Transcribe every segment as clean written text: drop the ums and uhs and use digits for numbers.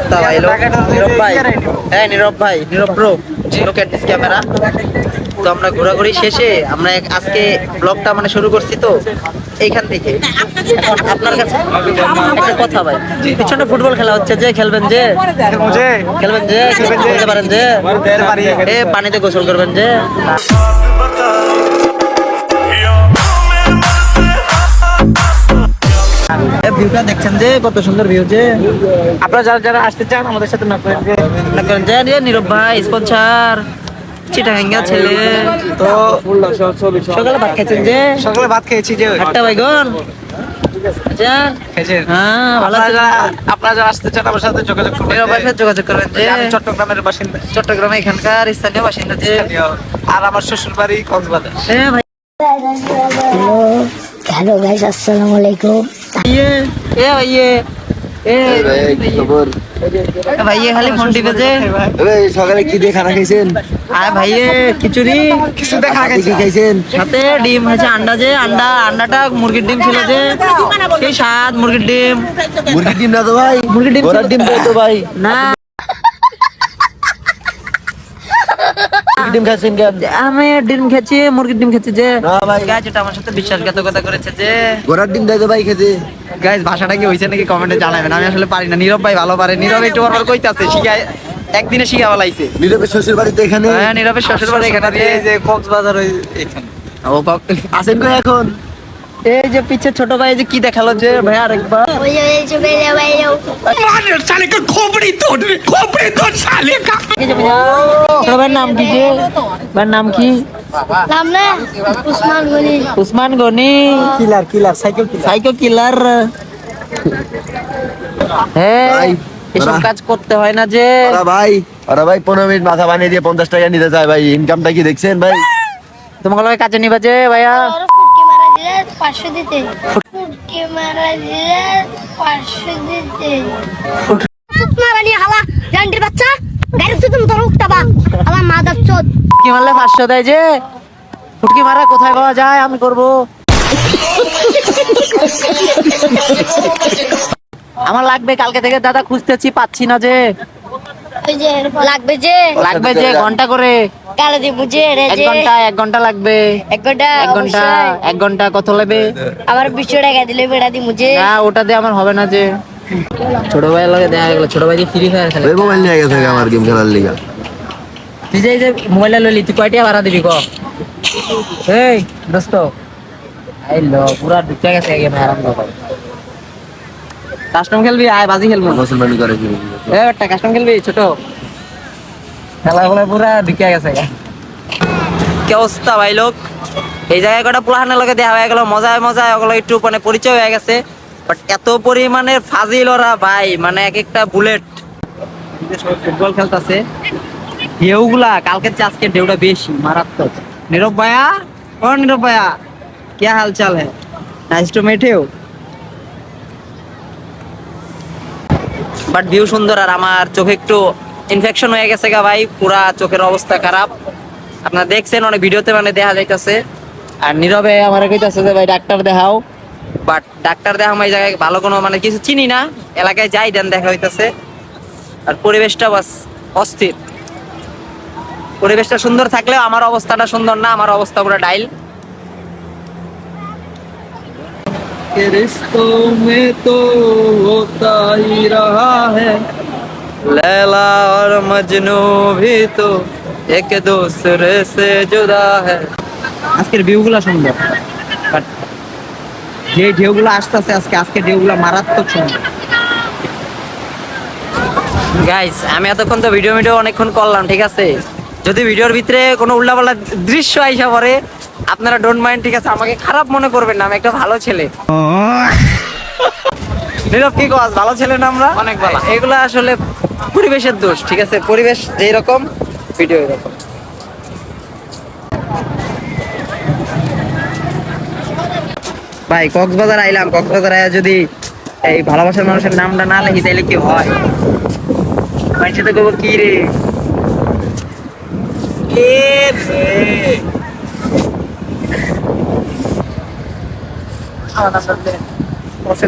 অবস্থা ভাই লোক? নীরব ভাই, হ্যাঁ নীরব ভাই, নীরব ব্রো, লোক এট দিস ক্যামেরা। তো আমরা ঘোরাঘুরি শেষে আমরা আজকে ব্লগটা মানে শুরু করছি তো এইখান থেকে। এখন আপনার কাছে একটা কথা ভাই, পিছনে ফুটবল খেলা হচ্ছে, যে খেলবেন, যে খেলবেন, যে খেলতে পারেন, যে পানিতে গোসল করবেন, যে ভিউটা দেখছেন যে কত সুন্দর ভিউ, যে আপনারা যারা যারা আসতে চান আমাদের সাথে নক করেন যে নীরব ভাই স্পন্সর চিটাগাঙ্গা ছেলে। তো সকালে ভাত খাইছেন, যে সকালে ভাত খেয়েছি, যে একটা বাইগন। আচ্ছা খেয়েছেন। হ্যাঁ ভালো আছে। আপনারা যারা আসতে চান আমার সাথে যোগাযোগ করবেন, নীরব ভাইয়ের সাথে যোগাযোগ করবেন, যে আমি চট্টগ্রামের বাসিন্দা, চট্টগ্রামে এখানকার স্থানীয় বাসিন্দা, যে আর আমার শ্বশুর বাড়ি কক্সবাজার। হ্যাঁ ভাই। হ্যালো গাইস, আসসালামু আলাইকুম। ভাইয়ে খালি ফোন টিপে, যে সকালে কি দিয়ে খানা খাইছেন? আর ভাইয়ে খিচুড়ি কিছু দেখা কি খাইছেন? সাথে ডিম হয়েছে, আন্ডা, যে আন্ডাটা মুরগির ডিম ছিল, যে সেই স্বাদ মুরগির ডিম। মুরগির ডিম না তো ভাই, মুরগির ডিম ঘোড়ার ডিম তো ভাই। না মুরগির ডিম খাইছেন কেন? আমি ডিম খেয়েছি, মুরগির ডিম খেয়েছি, যে না ভাই, গাইজ এটা আমার সাথে বিশ্বাসঘাতকতা করেছে, যে ঘোড়ার ডিম দেয় তো ভাই খেতে। গাইজ ভাষাটা কি হয়েছে নাকি কমেন্টে জানাবেন, আমি আসলে পারি না। নীরব ভাই ভালো পারে, নীরব একটু বারবার কইতাছে, শিখায় একদিনে শিখা বলাইছে। নীরবের শ্বশুর বাড়িতে এখানে। হ্যাঁ নীরবের শ্বশুর বাড়ি এখানে, দিয়ে এই যে কক্সবাজার ওই এখানে। ও আছেন কই এখন? এই যে পিছে ছোট ভাই যে কি দেখালো, যে ভাই আরেকবার ওই যে এই যে বেলে বাইলো ছোট ভাইয়ের নাম কি, যে ভাইয়ের নাম কি? নাম না উসমান গনি। উসমান গনি, কিলার সাইকেল সাইকো কিলার। হ্যাঁ ভাই, এসব ওরা- কাজ করতে হয় না, যে ওরা ভাই 15 মিনিট মাথা বানিয়ে দিয়ে 50 টাকা নিতে চায় ভাই। ইনকামটা কি দেখছেন ভাই? তোমাকে কাজে নিবা, যে ভাইয়া ওরা ফুটকি মারা দিলে 500 দিতে, ফুটকি মারা দিলে 500 দিতে। ফুট মারা নি হালা জান্ডির বাচ্চা গাড়ি তো তুমি ধরো উঠতাবা আমার মাদার চোদ। কি মারলে 500 দেয়, যে ফুটকি মারা কোথায় পাওয়া যায়, আমি করব। আমার লাগবে, কালকে থেকে দাদা খুঁজতেছি, পাচ্ছি না, যে ওই যে লাগবে, যে লাগবে, যে ঘন্টা করে কালে দিব, যে রে এক যে ঘন্টা, 1 ঘন্টা লাগবে, 1 ঘন্টা 1 ঘন্টা, অবশ্যই। 1 ঘন্টা কত লাগবে? আবার 200 টাকা দিলে বেড়া দিমু, যে না ওটা দিয়ে আমার হবে না, যে ছোট ভাইয়ের লগে দেখা গেল, ছোট ভাই যে ফ্রি ফায়ার খেলে। ওই মোবাইল নিয়ে গেছে আমার গেম খেলার লিগা। তুই যে এই যে মোবাইলটা লইলি, তুই কয়টা ভাড়া দিবি ক? এই দোস্ত এই লো পুরা ঢুকে গেছে গেম, আরাম করে কাস্টম খেলবি, আয় বাজি খেলবো। মুসলমানি করে কি? এ একটা কাস্টম খেলবি ছোট, খেলা বলে পুরা ঢুকে গেছে। কি অবস্থা ভাই লোক? এই জায়গায় কটা পুলাহানের লগে দেখা হয়ে গেল, মজায় মজায় ওগুলো একটু মানে পরিচয় হয়ে গেছে। বাট এত পরিমাণে ফাজিল ওরা ভাই, মানে এক একটা বুলেট। ফুটবল খেলতেছে, ঢেউগুলা কালকের চেয়ে আজকে ঢেউটা বেশি মারাত্মক। নীরব ভাইয়া, ও নীরব ভাইয়া, কি হাল চাল है? Nice to meet you. But view সুন্দর, আর আমার চোখে একটু ইনফেকশন হয়ে গেছে গা ভাই, পুরা চোখের অবস্থা খারাপ। আপনারা দেখছেন অনেক ভিডিওতে মানে দেখা যাইতেছে। আর নীরবে আমার কইতাছে যে ভাই ডাক্তার দেখাও, বাট ডাক্তার দেখাম এই জায়গায় ভালো কোনো মানে কিছু চিনি না, এলাকায় যাই দেন দেখা হইতাছে। আর পরিবেশটা বাস অস্থির, পরিবেশটা সুন্দর থাকলেও আমার অবস্থাটা সুন্দর না, আমার অবস্থা পুরো ডাইল। रिश्तों में तो होता ही रहा है, लैला और मजनू भी तो एक दूसरे से जुदा है। আজকের ভিউগুলা সুন্দর, বাট যে ঢেউগুলো আসতেছে আজকে ঢেউগুলো মারাত্মক সুন্দর। গাইস আমি এতক্ষণ তো ভিডিও অনেকক্ষণ করলাম, ঠিক আছে? যদি ভিডিওর ভিতরে কোনো উল্টাপাল্টা দৃশ্য আইসা পড়ে আপনারা ডোন্ট মাইন্ড, ঠিক আছে? আমাকে খারাপ মনে করবেন না, আমি একটা ভালো ছেলে। নীরব কি কস, ভালো ছেলে না আমরা? অনেক ভালো। এগুলো আসলে পরিবেশের দোষ, ঠিক আছে? পরিবেশ যেই রকম ভিডিও এরকম। ভাই কক্সবাজার আইলাম, কক্সবাজার আয়া যদি এই ভালোবাসার মানুষের নামটা না লিখি তাইলে কি হয়? মানুষে তো কব কি রে,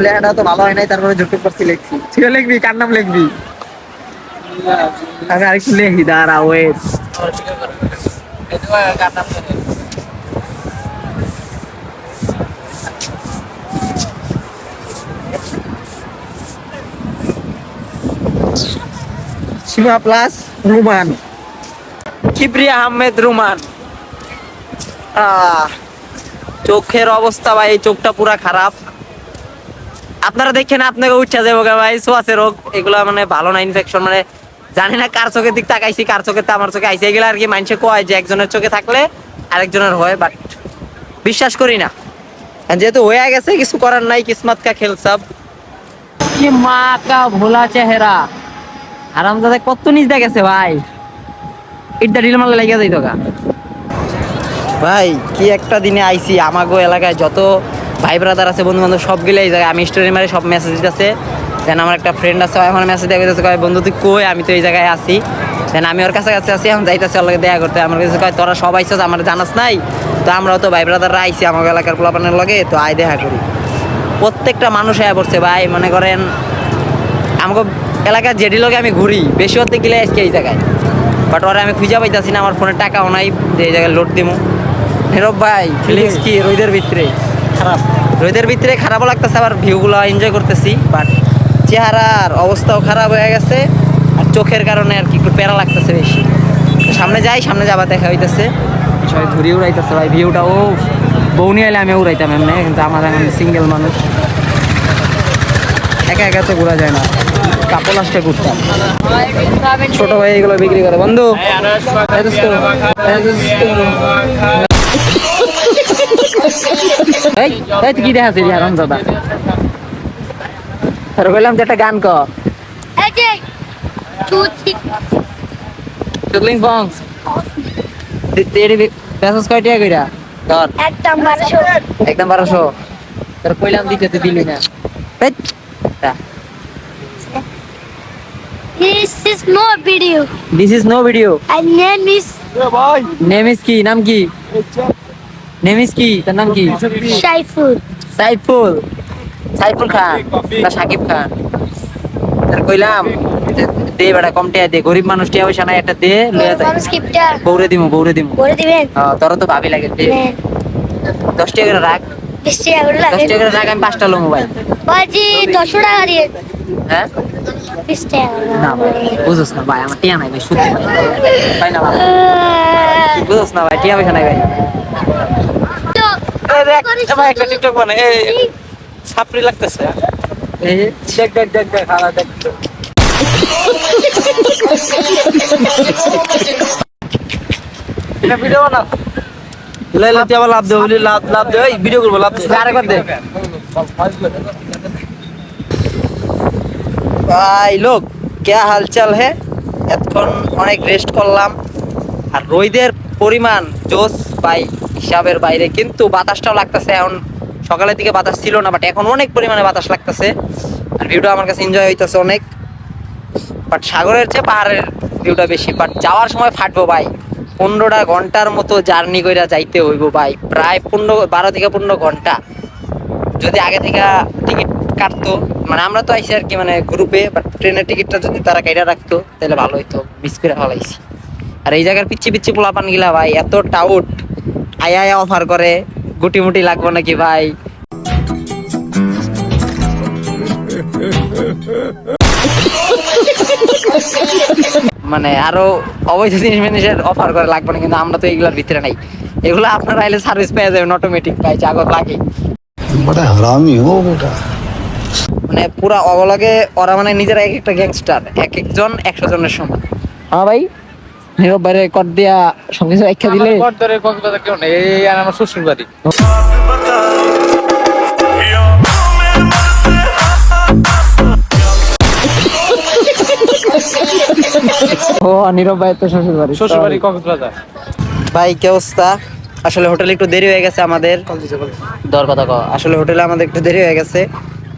লেখাটা তো ভালো হয় নাই, তারপরে ঝুঁকে পড়ছি লিখছি। তুইও লিখবি, কার নাম লিখবি? আমি আরেকটু লেখি দাঁড়া ওয়েট। সীমা প্লাস রুমান, কিবরিয়া আহমেদ রুমান। চোখের অবস্থা ভাই, চোখটা পুরা খারাপ। আপনারা দেখেন আপনাকে উঠা যাবো ভাই, সোয়াসের রোগ এগুলো মানে ভালো না, ইনফেকশন মানে জানি না কার চোখের দিক তাকাইছি, কার চোখের তা আমার চোখে আইসি, এগুলো আর কি মানুষে কয় যে একজনের চোখে থাকলে আরেকজনের হয়, বাট বিশ্বাস করি না। যেহেতু হয়ে গেছে কিছু করার নাই, কিসমত কা খেল সব। কি মা কা ভোলা চেহারা, আরামদাদা কত নিচ দিয়ে গেছে ভাই, ইটটা ঢিল মারলে লেগে যাইতো গা ভাই। কি একটা দিনে আইছি, আমাগো এলাকায় যত ভাই ব্রাদার আছে, বন্ধু বান্ধব সবগুলো এই জায়গায়। আমি স্টোরি মারে সব মেসেজ দিতেছে, দেন আমার একটা ফ্রেন্ড আছে আমার মেসেজ দিয়ে কয় বন্ধু তুই কই, আমি তো এই জায়গায় আছি। দেন আমি ওর কাছাকাছি আছি, এখন যাইতেছি ওর লগে দেখা করতে। আমার কাছে কয় তোরা সব আইসস, আমার জানাস নাই, তো আমরাও তো ভাই ব্রাদাররা আইছি আমার এলাকার পোলাপানের লগে, তো আয় দেখা করি। প্রত্যেকটা মানুষ আয়া পড়ছে ভাই, মনে করেন আমাকে এলাকার যেটি লগে আমি ঘুরি বেশি হতে গেলে আজকে এই জায়গায়, বাট ওরা আমি খুঁজে পাইতেছি না, আমার ফোনে টাকাও নাই যে এই জায়গায় লোড দিমু। হেরব ভাই ফিলিংস কি রোদের ভিতরে খারাপ, রোদের ভিতরে খারাপও লাগতেছে, আবার ভিউগুলো এনজয় করতেছি, বাট চেহারার অবস্থাও খারাপ হয়ে গেছে, আর চোখের কারণে আর কি একটু প্যারা লাগতেছে বেশি। সামনে যাই, সামনে যাবার দেখা হইতেছে, সবাই ঘুরিয়ে উড়াইতেছে ভাই, ভিউটা ও বউ নিয়ে এলে আমি উড়াইতাম এমনি, কিন্তু আমার এখন সিঙ্গেল মানুষ, একা একা তো ঘোরা যায় না, কাপড় আসতে ঘুরতাম। ছোট ভাই এগুলো বিক্রি করে বন্ধু। তুই কি দেখাচ্ছিস আরাম দাদা, বললাম যে একটা গান কর। এই যে চুচি চুদলিং বং তেরি পেছাস কয় টাকা কইরা ধর, একদম 1200, একদম 1200। তোর কইলাম দিতে তুই দিলি না। This is no video. This is no video. And name is name is কি, নাম কি, নেম ইজ কি, তার নাম কি? Shaiful. সাইফুল, সাইফুল খান না সাকিব খান। তার কইলাম দে বেটা কম টিয়া দে, গরিব মানুষ টিয়া পয়সা নাই, একটা দে লইয়া যাই, মানুষ কিপটা বউরে দিমু, বউরে দিমু। করে দিবেন। তোর তো ভাবি লাগে, দে নেন। 10 টাকা করে রাখ, 20 টাকা করে 10 লাগে। টাকা করে রাখ, আমি 5টা লো মোবাইল। বাজি 200 টাকা দিয়ে হ্যাঁ 20 টাকা। না ভাই বুঝছ না ভাই, আমার টিয়া নাই ভাই, সত্যি ভাই না ভাই, বুঝছ না ভাই, টিয়া পয়সা নাই ভাই। তো ভাই একটা টিকটক বানাই, এই ছাপড়ি লাগতেছে। এই যে দেখ খালা দেখ। এটা ভিডিও বানা, লাইলাতে আবার লাভ দে, বলি লাভ দে, এই ভিডিও করব, লাভ দে, আরেকবার দে ভাই। লোক क्या হালচাল হে, এতক্ষণ অনেক রেস্ট করলাম, আর রোদের পরিমাণ জোস ভাই হিসাবের বাইরে, কিন্তু বাতাসটাও লাগতেছে। এখন সকালের দিকে বাতাস ছিল না, বাট এখন অনেক পরিমাণে বাতাস লাগতেছে, আর ভিউটা আমার কাছে এনজয় হইতেছে অনেক। বাট সাগরের চেয়ে পাহাড়ের ভিউটা বেশি, বাট যাওয়ার সময় ফাটবো ভাই, 15টা ঘন্টার মতো জার্নি কইরা যাইতে হইব ভাই, প্রায় 12 থেকে 15 ঘন্টা। যদি আগে থেকে টিকিট কাটতো, মানে আমরা তো আইসি আর কি মানে গ্রুপে, বাট ট্রেনের টিকিটটা যদি তারা কাইটা রাখতো তাহলে ভালো হইতো, মিস করে ফেলাইছি। আর এই জায়গার পিচ্ছি পিচ্ছি পোলাপান গিলা ভাই এত টাউট, আয়া অফার করে, গুটি মুটি লাগবো নাকি ভাই, মানে আরো অবৈধ জিনিসের অফার করে লাগবে না, কিন্তু আমরা তো এগুলোর ভিতরে নাই। এগুলো আপনারা আইলে সার্ভিস পেয়ে যাবেন অটোমেটিক ভাই, জাগত লাগে। बड़ा हरामी हो बेटा। মানে পুরা অগলাগে ওরা মানে নিজেরা এক একটা গ্যাংস্টার, এক একজন 100 জনের সমান। হ্যাঁ ভাই নীরব বাইরে কর দিয়া সবকিছু একটা দিলে কর ধরে কক্সবাজার কেউ নেই, এই আর আমার শ্বশুর বাড়ি। ও নীরব ভাই তো শ্বশুর বাড়ি, শ্বশুর বাড়ি কক্সবাজার। ভাই কি অবস্থা? আসলে হোটেলে একটু দেরি হয়ে গেছে আমাদের, দর কথা কও, আসলে হোটেলে আমাদের একটু দেরি হয়ে গেছে,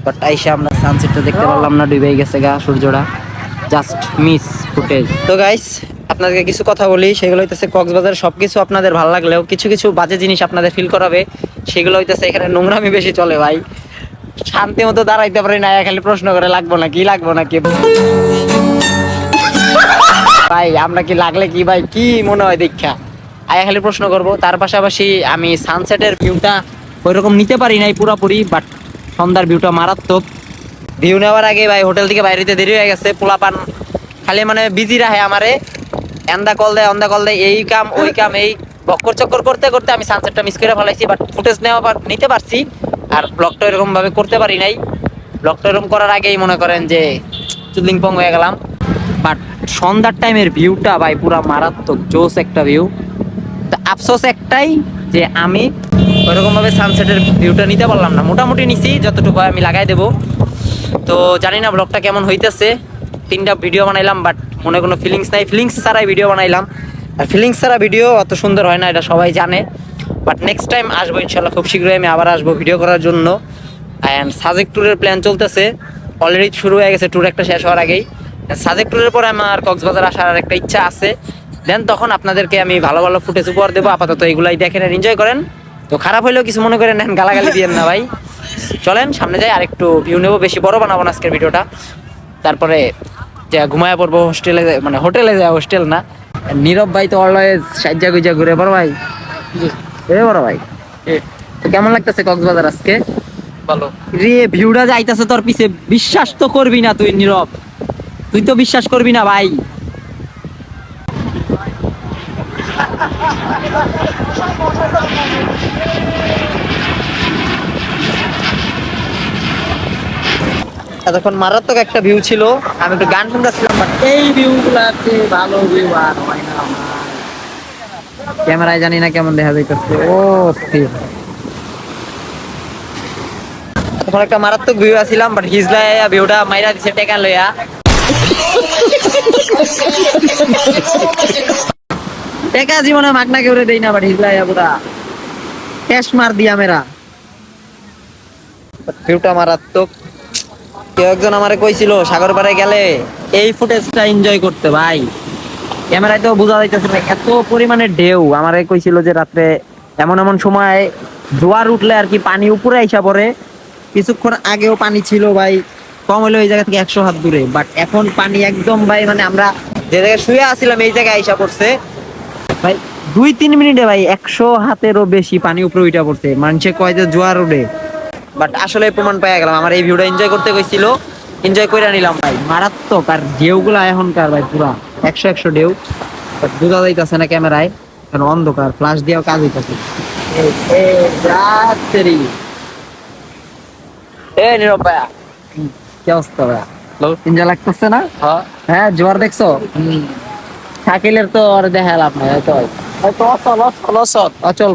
বাট আইসা আমরা সানসেটটা দেখতে পারলাম না, ডুবে গেছে গা সূর্যটা, জাস্ট মিস ফুটেজ। তো গাইস আপনাদেরকে কিছু কথা বলি, সেগুলো হইতেছে কক্সবাজার সবকিছু আপনাদের ভালো লাগলেও কিছু কিছু বাজে জিনিস আপনাদের ফিল করাবে, সেগুলো হইতেছে এখানে নোংরামি বেশি চলে ভাই, শান্তি মতো দাঁড়াইতে পারি না, খালি প্রশ্ন করে লাগবো না কি লাগবো না কি। আমরা কি লাগলে কি ভাই কি মনে হয় দেখা আয়া খালি প্রশ্ন করব। তার পাশাপাশি আমি সানসেটের ভিউটা ওইরকম নিতে পারি নাই পুরোপুরি, বাট সন্ধ্যার ভিউটা মারাত্মক। ভিউ নেওয়ার আগে ভাই হোটেল থেকে বাইরেতে দেরি হয়ে গেছে, পোলাপান খালি মানে বিজি রাখে আমারে, এন্দা কল দেয় অন্দা কল দেয়, এই কাম ওই কাম, এই বক্কর চক্কর করতে করতে আমি সানসেটটা মিস করে ফেলাইছি। বাট ফুটেজ নিতে পারছি, আর ব্লগটা এরকম ভাবে করতে পারি নাই। ব্লগটা এরকম করার আগেই মনে করেন যে চুদলিংপং হয়ে গেলাম। বাট সন্ধ্যার টাইমের ভিউটা ভাই পুরা মারাত্মক জোস একটা ভিউ। তো আফসোস একটাই যে আমি ওইরকম ভাবে সানসেটের ভিউটা নিতে পারলাম না। মোটামুটি নিছি যতটুকু আমি লাগাই দেবো। তো জানি না ব্লগটা কেমন হইতেছে। 3টা ভিডিও বানাইলাম, বাট মনে কোনো ফিলিংস নাই, ফিলিংস ছাড়াই ভিডিও বানাইলাম। আর ফিলিংস ছাড়া ভিডিও অত সুন্দর হয় না, এটা সবাই জানে। বাট নেক্সট টাইম আসবো ইনশাল্লাহ, খুব শীঘ্রই আমি আবার আসবো ভিডিও করার জন্য। অ্যান্ড সাজেক ট্যুরের প্ল্যান চলতেছে, অলরেডি শুরু হয়ে গেছে ট্যুর একটা শেষ হওয়ার আগেই। সাজেক ট্যুরের পরে আমার কক্সবাজার আসার আর একটা ইচ্ছা আছে। দেন তখন আপনাদেরকে আমি ভালো ভালো ফুটেজ উপহার দেবো। আপাতত এইগুলাই দেখেন আর এনজয় করেন। তো খারাপ হইলেও কিছু মনে করেন, গালাগালি দিয়েন না ভাই। চলেন সামনে যাই, আরেকটু ভিউ নেবো, বেশি বড় বানাবো না আজকের ভিডিওটা। তারপরে যে ঘুমায় পড়বো হোস্টেলে, মানে হোটেলে যায়, হোস্টেল না। নীরব ভাই তো অলওয়েজ সাজ্জা গুজা ঘুরে। বড় ভাই বড় ভাই কেমন লাগতেছে কক্সবাজার আজকে? ভালো। রে ভিউটা যাইতাছে তোর পিছে, বিশ্বাস তো করবি না তুই নীরব, তুই তো বিশ্বাস করবি না ভাই। এতক্ষণ মারাত্মক একটা ভিউ ছিল, আমি একটু গান শুনতেছিলাম, বাট এই ভিউ গুলাতে ভালো ভিউ আর হয় না আমার। ক্যামেরায় জানি না কেমন দেখা যাইতেছে। ও ঠিক তখন একটা মারাত্মক ভিউ আসছিলাম, বাট হিজলায় ভিউটা মাইরা দিছে টেকা লইয়া। টেকা জীবনে মাগনা কেউ দেই না, বাট হিজলায় পুরা ক্যাশ মার দিয়া মেরা। ভিউটা মারাত্মক। কেউ একজন আমারে কইছিল সাগর পাড়ে গেলে এই ফুটেজটা এনজয় করতে, ভাই ক্যামেরায় তো বোঝা যাইতেছে না এত পরিমাণে ঢেউ। আমারে কইছিল যে রাত্রে এমন এমন সময় জোয়ার উঠলে আর কি পানি উপরে আইসা পড়ে। কিছুক্ষণ আগেও পানি ছিল ভাই, কম হলো এই জায়গা থেকে 100 হাত দূরে, বাট এখন পানি একদম ভাই মানে আমরা যে জায়গায় শুয়ে আছিলাম এই জায়গায় আইসা পড়ছে ভাই 2-3 মিনিটে ভাই 100 হাতেরও বেশি পানি উপরে উঠা পড়ছে। মানুষে কয় যে জোয়ার উঠে, বাট আসলে প্রমাণ পাইয়া গেলাম। আমার এই ভিউটা এনজয় করতে কইছিল, এনজয় করে নিলাম ভাই, মারাত্মক। আর ঢেউগুলো এখনকার ভাই পুরা 100 ঢেউ, বোঝা যাইতেছে না ক্যামেরায় কারণ অন্ধকার, ফ্ল্যাশ দিয়েও কাজ হইতেছে। নীরব ভাইয়া কি অবস্থা ভাইয়া? এনজয় লাগতেছে না? হ্যাঁ জোয়ার দেখছো? শাকিলের তো আর দেখা লাভ নাই, হয়তো অচল অচল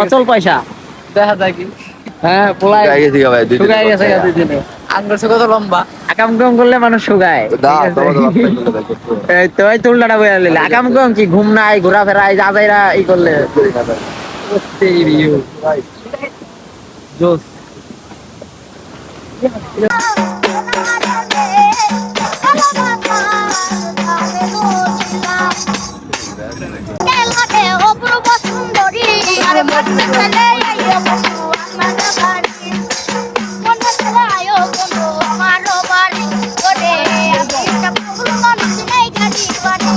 অচল পয়সা দেখা যায় কি? হ্যাঁ পোলাই শুকায় গেছি গা ভাই, 2 দিন শুকায় গেছে পর। 2 দিনে। আঙ্গুর কত লম্বা। আকাম কম করলে মানুষ শুকায়। দা ঠিক আছে? তোমাদের বাপ থাকলে দেখো। এই তো এই তুলনাটা বইয়া লইলে আকাম কম কি ঘুম নাই, ঘোরাফেরা, এই যাজাইরা ই করলে এই ভিউ জোস। অপূর্ব সুন্দরী আর মনে চলে আইও বন্ধু আমার বাড়ি, মনে চলে আইও বন্ধু আমার বাড়ি ওরে। আমি একটা ফুল মানুষ নেই গাড়ি বাড়ি,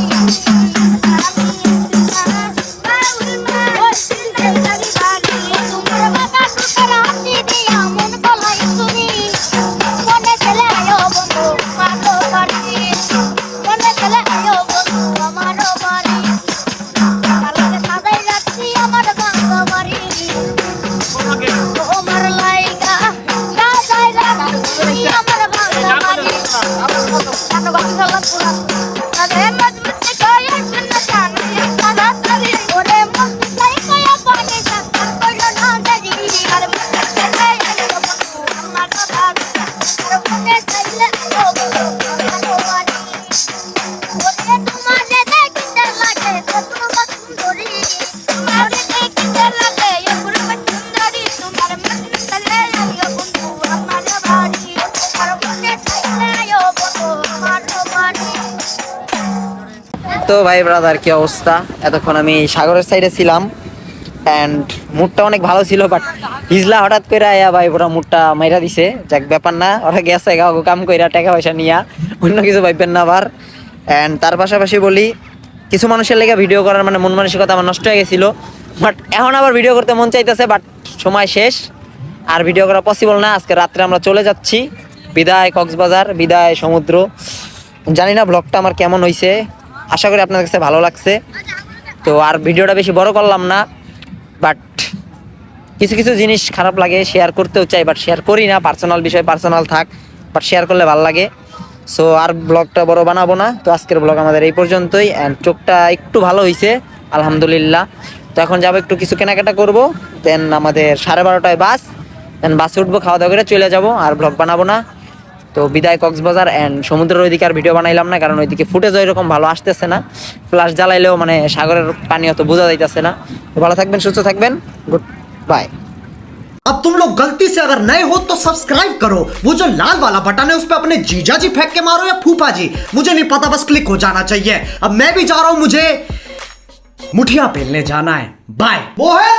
তো ভাই ব্রাদার কি অবস্থা? এতক্ষণ আমি সাগরের সাইডে ছিলাম এন্ড মুডটা অনেক ভালো ছিল, বাট হিজলা হঠাৎ করে আয়া ভাই পুরো মুডটা মাইরা দিছে। যাক ব্যাপার না, ওরা গেছে কাম কইরা টাকা পয়সা নিয়া, অন্য কিছু ভাববেন না আবার। এন্ড তার পাশাপাশি বলি কিছু মানুষের লেগে ভিডিও করার মানে মন মানসিকতা আমার নষ্ট হয়ে গেছিল, বাট এখন আবার ভিডিও করতে মন চাইতেছে, বাট সময় শেষ, আর ভিডিও করা পসিবল না। আজকে রাত্রে আমরা চলে যাচ্ছি, বিদায় কক্সবাজার, বিদায় সমুদ্র। জানি না ব্লগটা আমার কেমন হয়েছে, আশা করি আপনাদের কাছে ভালো লাগছে। তো আর ভিডিওটা বেশি বড় করলাম না, বাট কিছু কিছু জিনিস খারাপ লাগে, শেয়ার করতেও চাই, বাট শেয়ার করি না। পার্সোনাল বিষয় পার্সোনাল থাক, বাট শেয়ার করলে ভালো লাগে। সো আর ব্লগটা বড় বানাবো না। তো আজকের ব্লগ আমাদের এই পর্যন্তই। অ্যান্ড চোখটা একটু ভালো হয়েছে আলহামদুলিল্লাহ। তো এখন যাবো একটু কিছু কেনাকাটা করবো, দেন আমাদের 12:30টায় বাস, দেন বাসে উঠবো, খাওয়া দাওয়া করে চলে যাবো, আর ব্লগ বানাবো না। তো বিদায় কক্সবাজার। অ্যান্ড সমুদ্রের ওইদিকে আর ভিডিও বানাইলাম না, কারণ ওইদিকে ফুটেজ ওইরকম ভালো আসতেছে না, ফ্লাশ জ্বালাইলেও মানে সাগরের পানি অত বোঝা যাইতেছে না। তো ভালো থাকবেন, সুস্থ থাকবেন, গুড বাই। अब तुम लोग गलती से अगर नए हो तो सब्सक्राइब करो, वो जो लाल वाला बटन है उस पे अपने जीजा जी फेंक के मारो या फूफा जी, मुझे नहीं पता, बस क्लिक हो जाना चाहिए। अब मैं भी जा रहा हूं, मुझे मुठिया पेलने जाना है। बाय। वो है